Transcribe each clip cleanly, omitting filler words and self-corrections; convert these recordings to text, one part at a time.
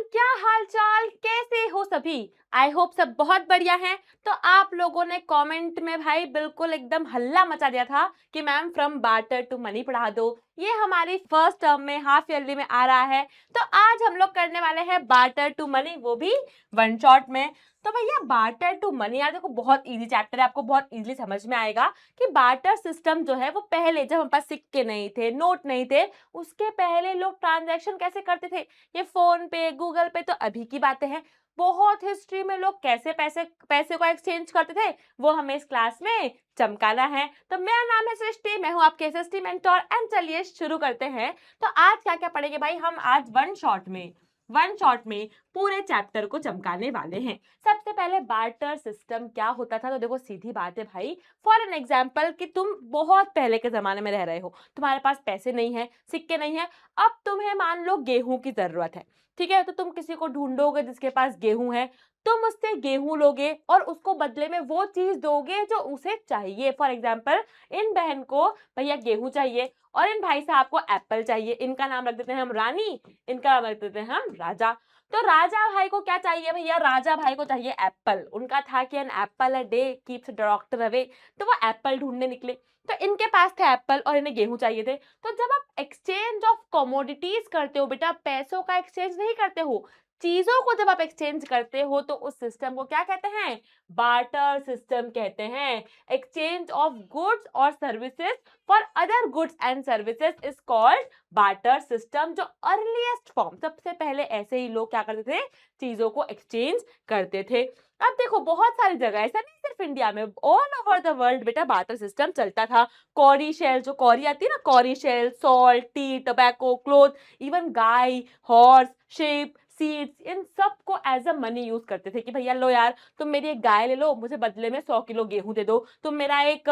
क्या हाल चाल, कैसे हो सभी। आई होप सब बहुत बढ़िया हैं। तो आप लोगों ने कमेंट में भाई बिल्कुल एकदम हल्ला मचा दिया था कि ma'am from barter to money पढ़ा दो। ये हमारी फर्स्ट टर्म में हाफ ईयरली में आ रहा है। तो आज हम लोग करने वाले हैं बार्टर टू मनी, वो भी वन शॉट में। तो भैया बार्टर टू मनी यार देखो बहुत इजी चैप्टर है, आपको बहुत इजीली समझ में आएगा कि बार्टर सिस्टम जो है वो पहले जब हमारे पास सिक्के नहीं थे, नोट नहीं थे, उसके पहले लोग ट्रांजैक्शन कैसे करते थे। ये फोन पे, गूगल पे तो अभी की बातें हैं। बहुत हिस्ट्री में लोग कैसे पैसे पैसे को एक्सचेंज करते थे, वो हमें इस क्लास में चमकाना है। तो मेरा नाम है सृष्टि, मैं हूँ आपके एसएसटी मेंटोर एंड चलिए शुरू करते हैं। तो आज क्या क्या पढ़ेंगे भाई हम, आज वन शॉट में पूरे चैप्टर को चमकाने वाले हैं। सबसे पहले बार्टर सिस्टम क्या होता था, तो देखो सीधी बात है भाई। फॉर एन एग्जाम्पल कि तुम बहुत पहले के जमाने में रह रहे हो, तुम्हारे पास पैसे नहीं है, सिक्के नहीं है। अब तुम्हें मान लो गेहूं की जरूरत है, ठीक है, तो तुम किसी को ढूंढोगे जिसके पास गेहूं है, तुम उससे गेहूं लोगे और उसको बदले में वो चीज दोगे जो उसे चाहिए। फॉर एग्जाम्पल इन बहन को भैया गेहूं चाहिए और इन भाई साहब को एप्पल चाहिए। इनका नाम रख देते हैं हम रानी, इनका नाम रख देते हैं हम राजा। तो राजा भाई को क्या चाहिए भैया, राजा भाई को चाहिए एप्पल। उनका था कि an apple a day keeps doctor away, तो वो एप्पल ढूंढने निकले। तो इनके पास थे एप्पल और इन्हें गेहूं चाहिए थे। तो जब आप एक्सचेंज ऑफ कमोडिटीज करते हो बेटा, पैसों का एक्सचेंज नहीं करते हो, चीजों को जब आप एक्सचेंज करते हो तो उस सिस्टम को क्या कहते हैं, बार्टर सिस्टम कहते हैं। एक्सचेंज ऑफ गुड्स और services for other goods and services is called barter system. जो अर्लीस्ट फॉर्म, सबसे पहले ऐसे ही लोग क्या करते थे, चीजों को एक्सचेंज करते थे। अब देखो बहुत सारी जगह, ऐसा नहीं सिर्फ इंडिया में, ऑल ओवर द वर्ल्ड बेटा बार्टर सिस्टम चलता था। कॉरी शेल, जो कॉरी आती है ना, cowrie shell, salt, tea, tobacco, cloth, even गाय, हॉर्स, शेप, सीड्स, इन सब को एज अ मनी यूज करते थे कि भैया लो यार तुम मेरी एक गाय ले लो, मुझे बदले में 100 किलो गेहूं दे दो। तुम मेरा एक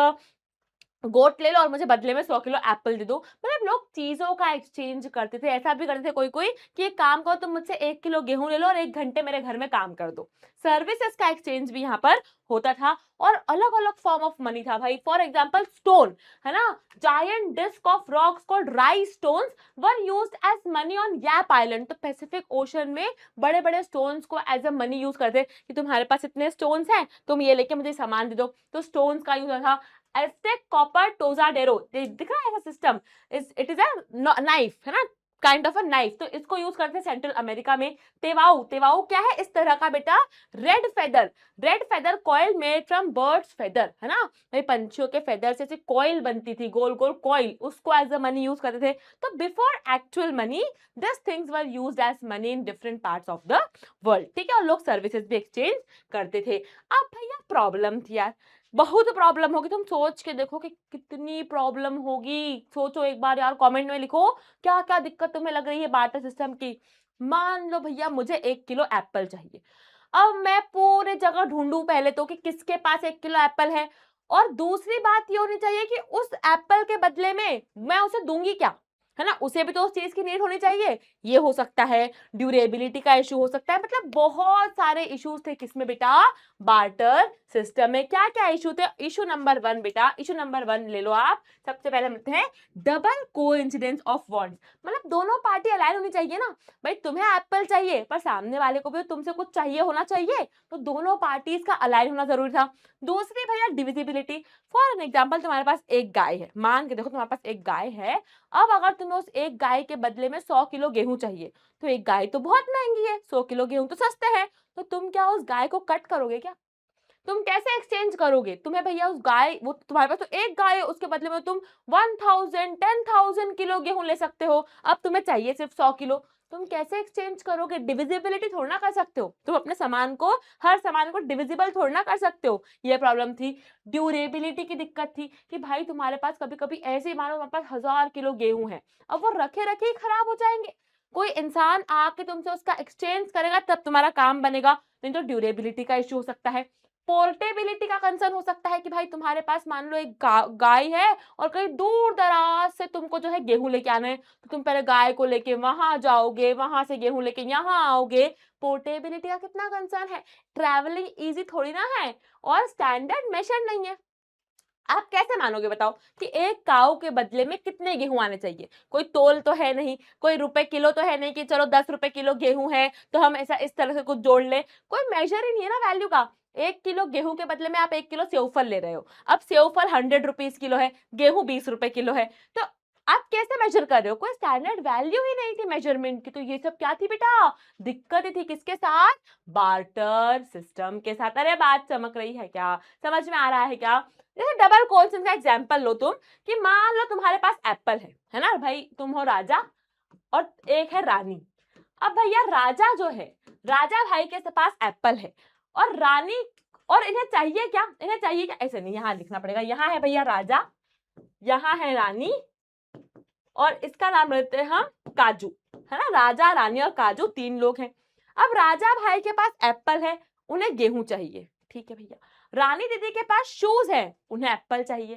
गोट ले लो और मुझे बदले में 100 किलो एप्पल दे दो। मतलब लोग चीजों का एक्सचेंज करते थे। ऐसा भी करते थे कोई कोई कि एक काम करो, तुम मुझसे 1 किलो गेहूं ले लो और 1 घंटे मेरे घर में काम कर दो। सर्विसेज का एक्सचेंज भी यहाँ पर होता था। और अलग अलग फॉर्म ऑफ मनी था भाई। फॉर एग्जाम्पल स्टोन, है ना, giant disc of rocks called rice stones were used as money on Yap island. तो पैसिफिक ओशन में बड़े बड़े स्टोन्स को एज अ मनी यूज करते कि तुम्हारे पास इतने स्टोन्स हैं, तुम ये लेके मुझे सामान दे दो। तो स्टोन्स का यूज था। एस्टेक कॉपर टोजाडेरो, दिख रहा है ऐसा system, it is a knife, है ना, काइंड ऑफ अ नाइफ। तो इसको यूज करते हैं सेंट्रल अमेरिका में। तेवाऊ, तेवाऊ क्या है, इस तरह का बेटा red feather coil made from birds feather, है ना, भाई पंछियों के फेदर से कॉइल बनती थी, गोल गोल कॉइल, उसको एज अ मनी यूज करते थे। तो before actual money this things were used as money in different parts of the world, ठीक है। और लोग सर्विसेज भी एक्सचेंज करते थे। अब भैया प्रॉब्लम थी यार, बहुत प्रॉब्लम होगी। तुम सोच के देखो कि कितनी प्रॉब्लम होगी। सोचो एक बार यार, कमेंट में लिखो क्या क्या दिक्कत तुम्हें लग रही है बार्टर सिस्टम की। मान लो भैया मुझे 1 किलो एप्पल चाहिए। अब मैं पूरे जगह ढूंढूं पहले तो कि किसके पास 1 किलो एप्पल है, और दूसरी बात ये होनी चाहिए कि उस एप्पल के बदले में मैं उसे दूंगी क्या, है ना, उसे भी तो उस चीज की नीड होनी चाहिए। ये हो सकता है, ड्यूरेबिलिटी का इशू हो सकता है, मतलब बहुत सारे इश्यूज थे किसमें बेटा, बार्टर सिस्टम में। क्या क्या इशू थे, इशू नंबर 1 बेटा, इशू नंबर 1 ले लो आप। सबसे पहले मिलते हैं डबल कोइंसिडेंस ऑफ वॉन्ट्स। मतलब दोनों पार्टी अलाइन होनी चाहिए ना। भाई तुम्हें एप्पल चाहिए पर सामने वाले को भी तो तुमसे कुछ चाहिए होना चाहिए, तो दोनों पार्टीज का अलाइन होना जरूरी था। दूसरी भैया डिविजिबिलिटी। फॉर एन एग्जाम्पल तुम्हारे पास एक गाय है, मान के देखो तुम्हारे पास एक गाय है। अब अगर तुम्हें उस एक गाय के बदले में 100 किलो गेहूं चाहिए, तो एक गाय तो बहुत महंगी है, 100 किलो गेहूं तो सस्ते हैं। तो तुम क्या उस गाय को कट करोगे क्या, तुम कैसे एक्सचेंज करोगे। तुम्हें भैया उस गाय, वो तुम्हारे पास तो एक गाय है, उसके बदले में तुम 1000 किलो गेहूं ले सकते हो। अब तुम्हें चाहिए सिर्फ 100 किलो, तुम कैसे एक्सचेंज करोगे। डिविजिबिलिटी थोड़ा ना कर सकते हो, तुम अपने सामान को, हर सामान को डिविजिबल थोड़ा ना कर सकते हो। ये प्रॉब्लम थी। ड्यूरेबिलिटी की दिक्कत थी कि भाई तुम्हारे पास कभी कभी ऐसे ही, मानो तुम्हारे पास 1000 किलो गेहूं है, अब वो रखे रखे ही खराब हो जाएंगे। कोई इंसान आके तुमसे उसका एक्सचेंज करेगा तब तुम्हारा काम बनेगा, नहीं तो ड्यूरेबिलिटी का इश्यू हो सकता है। पोर्टेबिलिटी का कंसर्न हो सकता है कि भाई तुम्हारे पास मान लो एक गाय है और कहीं दूर दराज से तुमको जो है गेहूं लेके आना है, तो तुम पहले गाय को लेके वहां जाओगे, वहां से गेहूं लेके यहाँ आओगे। पोर्टेबिलिटी का कितना कंसर्न है। ट्रैवलिंग इजी थोड़ी ना है, और स्टैंडर्ड मेजर नहीं है। आप कैसे मानोगे बताओ कि एक काऊ के बदले में कितने गेहूं आने चाहिए? कोई तोल तो है नहीं, कोई रुपए किलो तो है नहीं कि चलो 10 रुपए किलो गेहूं है तो हम ऐसा इस तरह से कुछ जोड़ ले। कोई मेजर ही नहीं है ना वैल्यू का। 1 किलो गेहूं के बदले में आप 1 किलो सेवफल ले रहे हो। अब सेवफल 100 रुपीज किलो है, गेहूं 20 रुपए किलो है। तो आप कैसे मेजर कर रहे हो? कोई स्टैंडर्ड वैल्यू ही नहीं थी मेजरमेंट की। तो ये सब क्या थी बेटा? दिक्कतें थी किसके साथ? बार्टर सिस्टम के साथ। अरे बात चमक रही है क्या? समझ में आ रहा है क्या? जैसे डबल क्वेश्चन का एग्जांपल लो तुम कि मान लो तुम्हारे पास एप्पल है ना भाई, तुम हो राजा और एक है रानी। अब भैया राजा जो है, राजा भाई के पास एप्पल है और रानी, और इन्हें चाहिए क्या? इन्हें चाहिए क्या? ऐसे नहीं, यहाँ लिखना पड़ेगा। यहाँ है भैया राजा, यहाँ है रानी और इसका नाम लेते हैं हम काजू, है ना। राजा रानी और काजू 3 लोग हैं। अब राजा भाई के पास एप्पल है, उन्हें गेहूं चाहिए, ठीक है भैया। रानी दीदी के पास शूज है, उन्हें एप्पल चाहिए।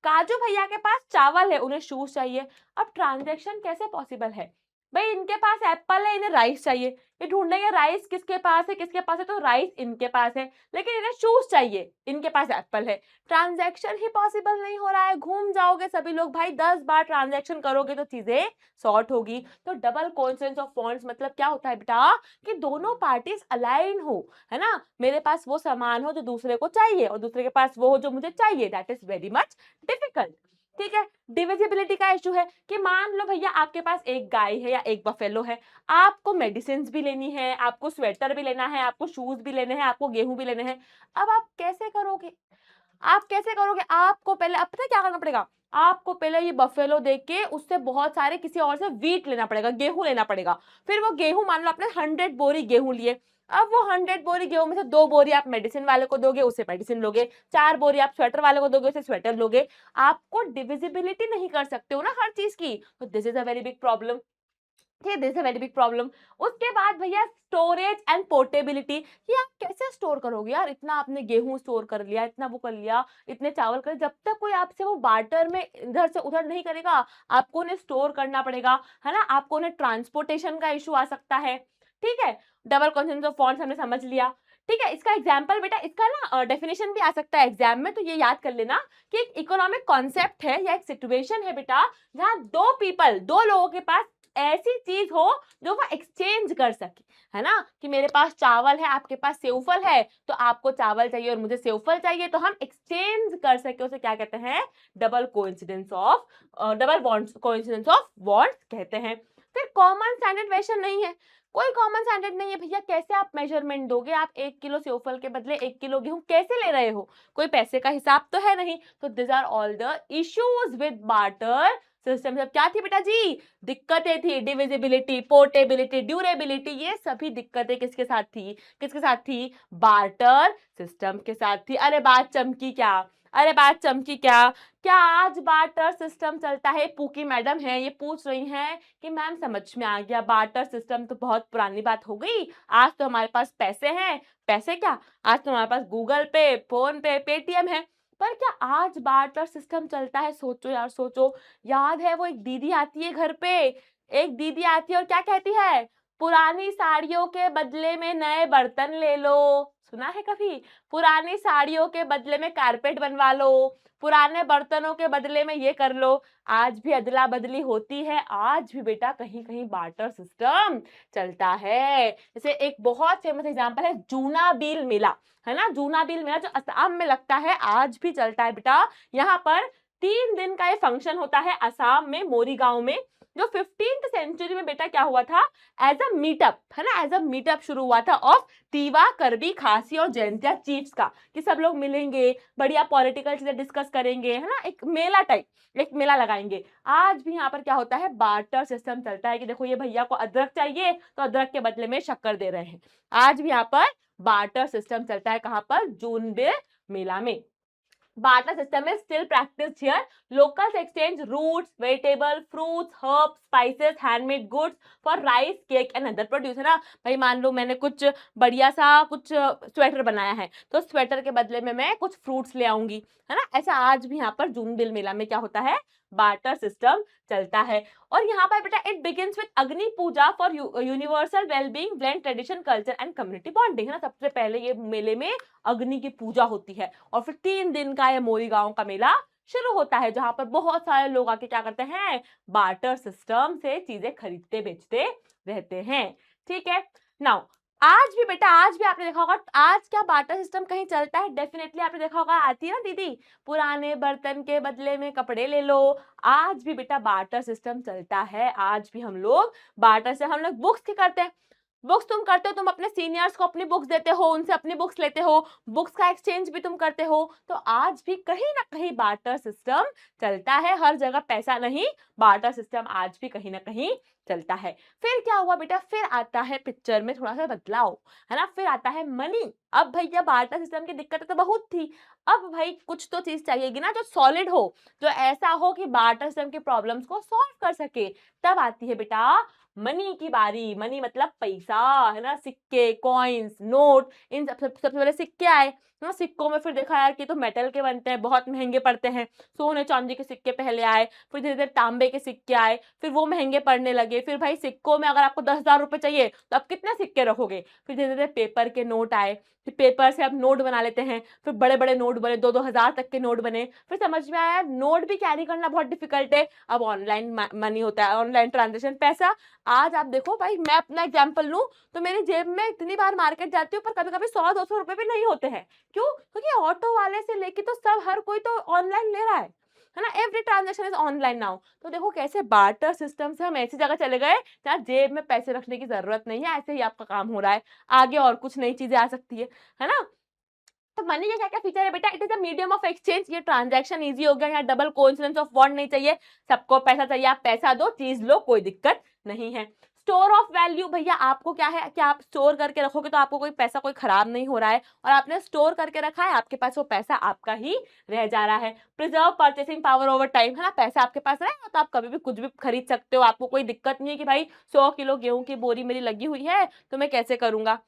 काजू भैया के पास चावल है, उन्हें शूज चाहिए। अब ट्रांजैक्शन कैसे पॉसिबल है? भाई इनके पास एप्पल है, इन्हें राइस चाहिए। ये ढूंढेंगे राइस किसके पास है, किसके पास है, तो राइस इनके पास है, लेकिन इन्हें शूज चाहिए, इनके पास एप्पल है। ट्रांजैक्शन ही पॉसिबल नहीं हो रहा है। घूम जाओगे सभी लोग भाई, 10 बार ट्रांजैक्शन करोगे तो चीजें सॉर्ट होगी। तो डबल कोइंसिडेंस ऑफ फंड्स मतलब क्या होता है बेटा? कि दोनों पार्टीज अलाइन हो, है ना। मेरे पास वो सामान हो जो दूसरे को चाहिए और दूसरे के पास वो हो जो मुझे चाहिए। That is very much difficult. ठीक है। डिविजिबिलिटी का इशू है कि मान लो भैया आपके पास एक गाय है या एक बफेलो है, आपको मेडिसिन भी लेनी है, आपको स्वेटर भी लेना है, आपको शूज भी लेने हैं, आपको गेहूं भी लेने हैं। अब आप कैसे करोगे? आप कैसे करोगे? आपको पहले, अब पता है क्या करना पड़ेगा? आपको पहले ये बफेलो देख के उससे बहुत सारे किसी और से व्हीट लेना पड़ेगा, गेहूं लेना पड़ेगा। फिर वो गेहूं, मान लो आपने 100 बोरी गेहूं लिए। अब वो 100 बोरी गेहूं में से 2 बोरी आप मेडिसिन वाले को दोगे, उसे मेडिसिन लोगे। 4 बोरी आप स्वेटर वाले को दोगे, उसे स्वेटर लोगे। आपको डिविजिबिलिटी नहीं कर सकते हो ना हर चीज की। तो this is a very big problem. ठीक, this is a very big problem. उसके बाद भैया स्टोरेज एंड पोर्टेबिलिटी। ये आप कैसे स्टोर करोगे यार? इतना आपने गेहूं स्टोर कर लिया, इतना वो कर लिया, इतने चावल कर, जब तक कोई आपसे वो बार्टर में इधर से उधर नहीं करेगा, आपको उन्हें स्टोर करना पड़ेगा, है ना। आपको उन्हें ट्रांसपोर्टेशन का इशू आ सकता है। ठीक है। डबल कॉन्सेप्ट ऑफ फॉन्ट्स हमने समझ लिया। ठीक है। इसका एग्जाम्पल बेटा, इसका ना डेफिनेशन भी आ सकता है एग्जाम में, तो ये याद कर लेना कि एक इकोनॉमिक कॉन्सेप्ट है या एक सिचुएशन है बेटा, जहां दो लोगों के पास ऐसी चीज हो जो वो एक्सचेंज कर सके, है ना। कि मेरे पास चावल है, आपके पास सेवफल है, तो आपको चावल चाहिए और मुझे सेवफल चाहिए, तो हम एक्सचेंज कर सके, उसे क्या कहते हैं? Double coincidence of, double bonds, coincidence of bonds कहते हैं। फिर कॉमन स्टैंडर्ड वेशन नहीं है, कोई कॉमन स्टैंडर्ड नहीं है भैया। कैसे आप मेजरमेंट दोगे? आप 1 किलो सेवफल के बदले 1 किलो गेहूं कैसे ले रहे हो? कोई पैसे का हिसाब तो है नहीं। तो this are all the issues with barter system. सब क्या थी बेटा जी? दिक्कतें थी। डिविजिबिलिटी, पोर्टेबिलिटी, ड्यूरेबिलिटी, ये सभी दिक्कतें किसके साथ थी? किसके साथ थी? बार्टर सिस्टम के साथ थी। अरे बात चमकी क्या? अरे बात चमकी क्या? क्या आज बार्टर सिस्टम चलता है? पूकी मैडम है, ये पूछ रही हैं कि मैम समझ में आ गया, बार्टर सिस्टम तो बहुत पुरानी बात हो गई। आज तो हमारे पास पैसे हैं। पैसे क्या, आज तो हमारे पास गूगल पे, फोन पे, पेटीएम है। पर क्या आज बार्टर सिस्टम चलता है? सोचो यार, सोचो। याद है वो एक दीदी आती है घर पे, एक दीदी आती है और क्या कहती है? पुरानी साड़ियों के बदले में नए बर्तन ले लो। सुना है कभी? पुरानी साड़ियों के बदले में कारपेट बनवा लो, पुराने बर्तनों के बदले में ये कर लो। आज भी अदला बदली होती है, आज भी बेटा कहीं कहीं बार्टर सिस्टम चलता है। जैसे एक बहुत फेमस एग्जांपल है जूना बिल मेला, है ना। जूना बिल मेला जो असम में लगता है, आज भी चलता है बेटा। यहाँ पर 3 दिन का ये फंक्शन होता है असम में, मोरी गांव में। जो 15th सेंचुरी में बेटा क्या हुआ था? एज अ मीटअप, है ना, एज अ मीटअप शुरू हुआ था ऑफ तीवा, करबी, खासी और जयंतिया चीफ्स का, कि सब लोग मिलेंगे, बढ़िया पॉलिटिकल चीजें डिस्कस करेंगे, है ना। एक मेला टाइप, एक मेला लगाएंगे। आज भी यहाँ पर क्या होता है? बार्टर सिस्टम चलता है कि देखो ये भैया को अदरक चाहिए तो अदरक के बदले में शक्कर दे रहे हैं। आज भी यहाँ पर बार्टर सिस्टम चलता है। कहाँ पर? जून बिल मेला में। barter system is still practiced here. Locals exchange roots, vegetable, fruits, herbs, spices, handmade goods for rice, cake and other produce, है ना। भाई मान लो मैंने कुछ बढ़िया सा कुछ स्वेटर बनाया है, तो स्वेटर के बदले में मैं कुछ फ्रूट्स ले आऊंगी, है ना। ऐसा आज भी यहाँ पर जून बिल मेला में क्या होता है? बार्टर सिस्टम चलता है। और यहाँ पर बेटा it begins with Agni puja for universal wellbeing blend tradition culture and community bonding, है ना। सबसे पहले ये मेले में अग्नि की पूजा होती है और फिर 3 दिन का ये मोरी गांव का मेला शुरू होता है, जहां पर बहुत सारे लोग आके क्या करते हैं, बार्टर सिस्टम से चीजें खरीदते बेचते रहते हैं। ठीक है। नाउ आज भी बेटा, आज भी आपने देखा होगा, आज क्या बार्टर सिस्टम कहीं चलता है? डेफिनेटली आपने देखा होगा, आती है ना दीदी, पुराने बर्तन के बदले में कपड़े ले लो। आज भी बेटा बार्टर सिस्टम चलता है। आज भी हम लोग बार्टर से, हम लोग बुक्स की करते हैं, बुक्स तुम करते हो, तुम अपने सीनियर्स को अपनी बुक्स देते हो, उनसे अपनी बुक्स लेते हो, बुक्स का एक्सचेंज भी तुम करते हो। तो आज भी कहीं ना कहीं बार्टर सिस्टम चलता है। हर जगह पैसा नहीं, बार्टर सिस्टम आज भी कहीं ना कहीं चलता है। फिर क्या हुआ बेटा, फिर आता है पिक्चर में थोड़ा सा बदलाव, है ना। फिर आता है मनी। अब भैया बार्टर सिस्टम की दिक्कतें तो बहुत थी, अब भाई कुछ तो चीज चाहिएगी ना जो सॉलिड हो, जो ऐसा हो कि बार्टर सिस्टम के प्रॉब्लम्स को सॉल्व कर सके। तब आती है बेटा मनी की बारी। मनी मतलब पैसा, है ना, सिक्के, कॉइन्स, नोट, इन सबसे पहले सिक्के आए ना। सिक्कों में फिर देखा यार कि तो मेटल के बनते हैं, बहुत महंगे पड़ते हैं। सोने चांदी के सिक्के पहले आए, फिर धीरे धीरे तांबे के सिक्के आए, फिर वो महंगे पड़ने लगे। फिर भाई सिक्कों में अगर आपको 10,000 रुपए चाहिए तो आप कितने सिक्के रखोगे? फिर धीरे धीरे पेपर के नोट आए, फिर पेपर से अब नोट बना लेते हैं, फिर बड़े बड़े नोट बने, 2-2 हजार तक के नोट बने। फिर समझ में आया नोट भी कैरी करना बहुत डिफिकल्ट है, अब ऑनलाइन मनी होता है, ऑनलाइन ट्रांजेक्शन पैसा। आज आप देखो भाई, मैं अपना एग्जांपल लूं तो मेरी जेब में इतनी बार मार्केट जाती हूँ पर कभी कभी 100-200 रुपए भी नहीं होते हैं। क्यों? क्योंकि ऑटो वाले से लेके तो सब, हर कोई तो ऑनलाइन ले रहा है ना। Every transaction is online now. तो देखो कैसे बार्टर सिस्टम से हम ऐसी जगह चले गए जहाँ जेब में पैसे रखने की जरूरत नहीं है, ऐसे ही आपका काम हो रहा है। आगे और कुछ नई चीजें आ सकती है ना। तो मनी का क्या क्या फीचर है बेटा, it is a medium of exchange. ये ट्रांजैक्शन इजी हो गया, यहाँ डबल कोइंसिडेंस ऑफ बॉन्ड नहीं चाहिए, सबको पैसा चाहिए, आप पैसा दो चीज लो, कोई दिक्कत नहीं है। स्टोर ऑफ वैल्यू, भैया आपको क्या है कि आप स्टोर करके रखोगे तो आपको कोई पैसा कोई खराब नहीं हो रहा है, और आपने स्टोर करके रखा है, आपके पास वो पैसा आपका ही रह जा रहा है। Preserve purchasing power over time, है ना, पैसा आपके पास रहेगा तो आप कभी भी कुछ भी खरीद सकते हो, आपको कोई दिक्कत नहीं है कि भाई 100 किलो गेहूं की बोरी मेरी लगी हुई है तो मैं कैसे करूंगा।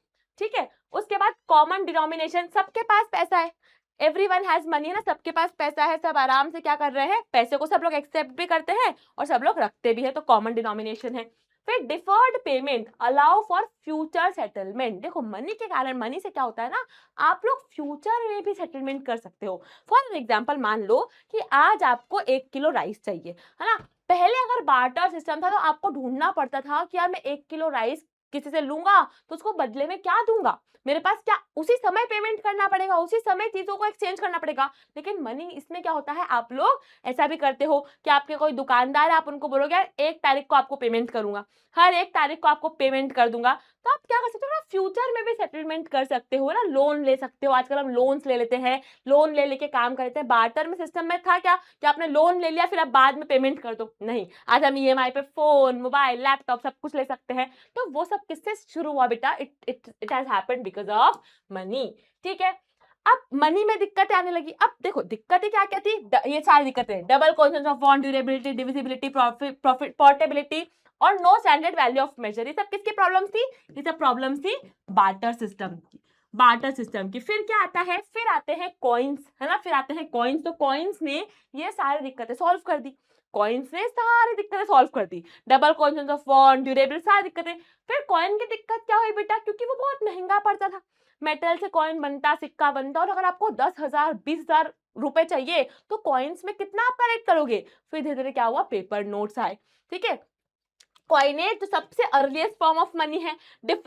ठीक है। उसके बाद कॉमन डिनोमिनेशन, सबके पास पैसा है, एवरीवन हैज मनी, है ना, सबके पास पैसा है, सब आराम से क्या कर रहे हैं, पैसे को सब लोग एक्सेप्ट भी करते हैं और सब लोग रखते भी है, तो कॉमन डिनोमिनेशन है। फिर deferred payment allow for future settlement. देखो मनी के कारण, मनी से क्या होता है ना, आप लोग फ्यूचर में भी सेटलमेंट कर सकते हो। फॉर एग्जाम्पल मान लो कि आज आपको 1 किलो राइस चाहिए, है ना। पहले अगर बार्टर सिस्टम था तो आपको ढूंढना पड़ता था कि यार मैं 1 किलो राइस किसी से लूंगा तो उसको बदले में क्या दूंगा, मेरे पास क्या, उसी समय पेमेंट करना पड़ेगा, उसी समय चीजों को एक्सचेंज करना पड़ेगा। लेकिन मनी इसमें क्या होता है, आप लोग ऐसा भी करते हो कि आपके कोई दुकानदार है, आप उनको बोलोगे यार 1 तारीख को आपको पेमेंट करूंगा, हर 1 तारीख को आपको पेमेंट कर दूंगा। तो आप क्या कर सकते हो ना, फ्यूचर में भी सेटलमेंट कर सकते हो ना, लोन ले सकते हो। आजकल हम लोन्स ले लेते हैं, लोन ले लेके काम करते हैं। बार्टर में सिस्टम में था क्या कि आपने लोन ले लिया फिर आप बाद में पेमेंट कर दो, नहीं, आज हम ईएमआई पे फोन, मोबाइल, लैपटॉप सब कुछ ले सकते हैं। तो वो सब किससे शुरू हुआ बेटा, it has happened because of money. ठीक है। अब मनी में दिक्कतें आने लगी। अब देखो दिक्कतें क्या क्या थी, ये सारी दिक्कतें, double concept of bond, durability, divisibility, profit portability और no standard value of measure. ये सब किसकी प्रॉब्लम थी? ये सब प्रॉब्लम थी बार्टर सिस्टम की, बार्टर सिस्टम की। फिर क्या आता है, फिर आते हैं कॉइन्स, है ना, फिर आते हैं कॉइन्स। तो कॉइन्स ने ये सारी दिक्कतें सॉल्व कर दी, कॉइन्स ने सारी दिक्कतें सॉल्व कर दी, double concept of bond, durability, सारी दिक्कतें। फिर कॉइन की दिक्कत क्या हुई बेटा, क्योंकि वो बहुत महंगा पड़ता था, मेटल से कॉइन बनता, सिक्का बनता, और अगर आपको 10,000 20,000 रुपए चाहिए तो कॉइन्स में कितना आप कलेक्ट करोगे। फिर धीरे धीरे क्या हुआ, पेपर नोट्स आए। ठीक है। कॉइनेज जो सबसे अर्लीस्ट फॉर्म ऑफ मनी है।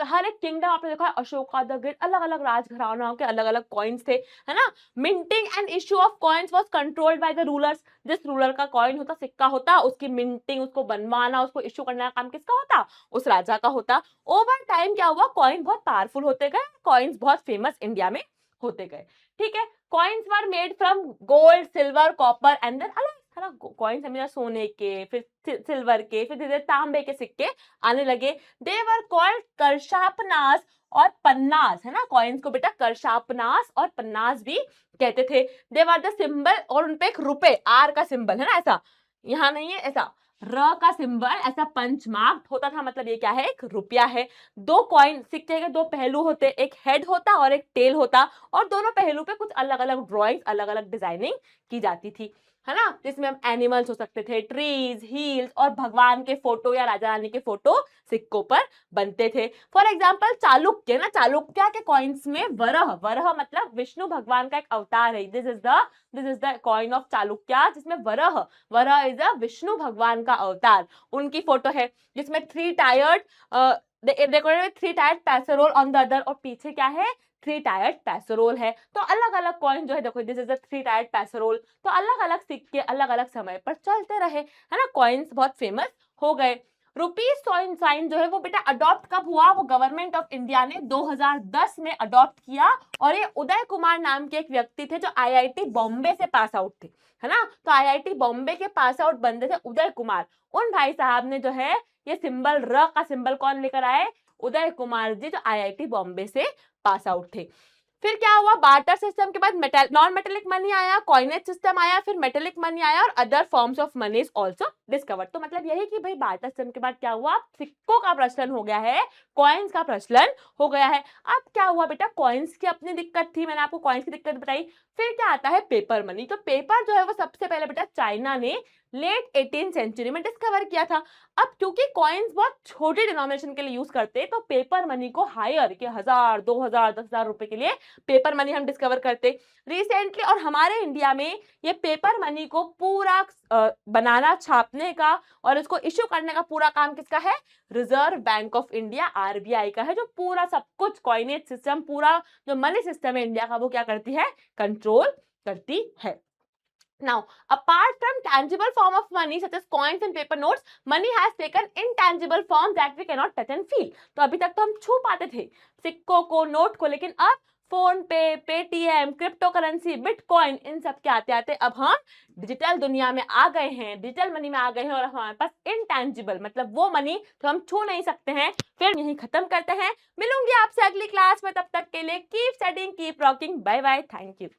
हर एक किंगडम आपने देखा है, अशोका द ग्रेट, अलग अलग राजघरानाओं के अलग अलग कॉइन्स थे, है ना। Minting and issue of coins was controlled by the rulers. जिस रूलर का कॉइन होता, सिक्का होता, उसकी मिंटिंग, उसको बनवाना, उसको इश्यू करने का काम किसका होता, उस राजा का होता। ओवर टाइम क्या हुआ, कॉइन बहुत पावरफुल होते गए, कॉइन्स बहुत फेमस इंडिया में होते गए। ठीक है। Coins were made from gold, silver, copper and then अलग, है ना, कॉइन्स हमेशा सोने के, फिर सिल्वर के, फिर धीरे तांबे के सिक्के आने लगे। दे वर कॉल्ड करशापनास और पन्नास, है ना, कॉइन्स को बेटा करशापनास और पन्नास भी कहते थे। दे वर द सिंबल, और उनपे एक रुपए, आर का सिंबल, है ना, ऐसा यहाँ नहीं है, ऐसा र का सिंबल, ऐसा पंच मार्क होता था, मतलब ये क्या है, एक रुपया है। दो कॉइन सिक्के के दो पहलू होते, एक हेड होता और एक टेल होता, और दोनों पहलू पे कुछ अलग अलग ड्रॉइंग, अलग अलग डिजाइनिंग की जाती थी, है ना, जिसमें हम एनिमल्स हो सकते थे, ट्रीज, हील्स और भगवान के फोटो या राजा रानी के फोटो सिक्कों पर बनते थे। फॉर एग्जाम्पल चालुक्य ना, चालुक्य के कॉइन्स में वरह, वरह मतलब विष्णु भगवान का एक अवतार है। This is the coin of Chalukya, जिसमें वरह, वरह इज अ विष्णु भगवान का अवतार, उनकी फोटो है, जिसमें three tiered decorated with three tiered parasol on the other, और पीछे क्या है, थ्री टायर्ड पैसेरोल है। तो अलग अलग कॉइन जो है, देखो this is a three tiered parasol. तो अलग अलग सिक्के अलग अलग समय पर चलते रहे, है ना, कॉइन्स बहुत फेमस हो गए। रुपीज साइन जो है वो बेटा अडॉप्ट कब हुआ, वो गवर्नमेंट ऑफ इंडिया ने 2010 में अडॉप्ट किया, और ये उदय कुमार नाम के एक व्यक्ति थे जो आईआईटी बॉम्बे से पास आउट थे, है ना। तो आईआईटी बॉम्बे के पास आउट बंदे थे उदय कुमार, उन भाई साहब ने जो है ये सिंबल र का सिंबल कौन लेकर आए, उदय कुमार जी, जो आईआईटी बॉम्बे से पास आउट थे। फिर क्या हुआ, बार्टर सिस्टम के बाद नॉन मेटेलिक मनी आया, कॉइनेज सिस्टम आया, फिर मेटेलिक मनी आया, और other forms of money is also discovered. तो मतलब यही कि भाई बार्टर सिस्टम के बाद क्या हुआ, सिक्कों का प्रचलन हो गया है, कॉइन्स का प्रचलन हो गया है। अब क्या हुआ बेटा, कॉइन्स की अपनी दिक्कत थी, मैंने आपको कॉइन्स की दिक्कत बताई। फिर क्या आता है, पेपर मनी। तो पेपर जो है वो सबसे पहले बेटा चाइना ने लेट 18th सेंचुरी में डिस्कवर किया था। अब क्योंकि कॉइन्स बहुत छोटे डिनोमिनेशन के लिए यूज करते, तो पेपर मनी को हायर कि 1000, 2000, 10,000 रुपए के लिए पेपर मनी हम डिस्कवर करते रिसेंटली। और हमारे इंडिया में ये पेपर मनी को पूरा बनाना, छापने का और इसको इश्यू करने का पूरा काम किसका है, reserve bank of India, RBI का है, जो पूरा सब कुछ कॉइनेज सिस्टम, पूरा जो मनी सिस्टम है इंडिया का, वो क्या करती है, कंट्रोल करती है। Now, apart from tangible form of money such as coins and paper notes, money has taken intangible form that we cannot touch and feel. तो अभी तक तो हम छू पाते थे सिक्कों को, नोट को, लेकिन अब फोन पे, पेटीएम, क्रिप्टो करेंसी, बिटकॉइन, इन सब के आते आते अब हम डिजिटल दुनिया में आ गए हैं, डिजिटल मनी में आ गए हैं, और हमारे पास इनटैंजिबल मतलब वो मनी तो हम छू नहीं सकते हैं। फिर यही खत्म करते हैं, मिलूंगी आपसे अगली क्लास में, तब तक के लिए keep studying, keep rocking, bye bye, thank you.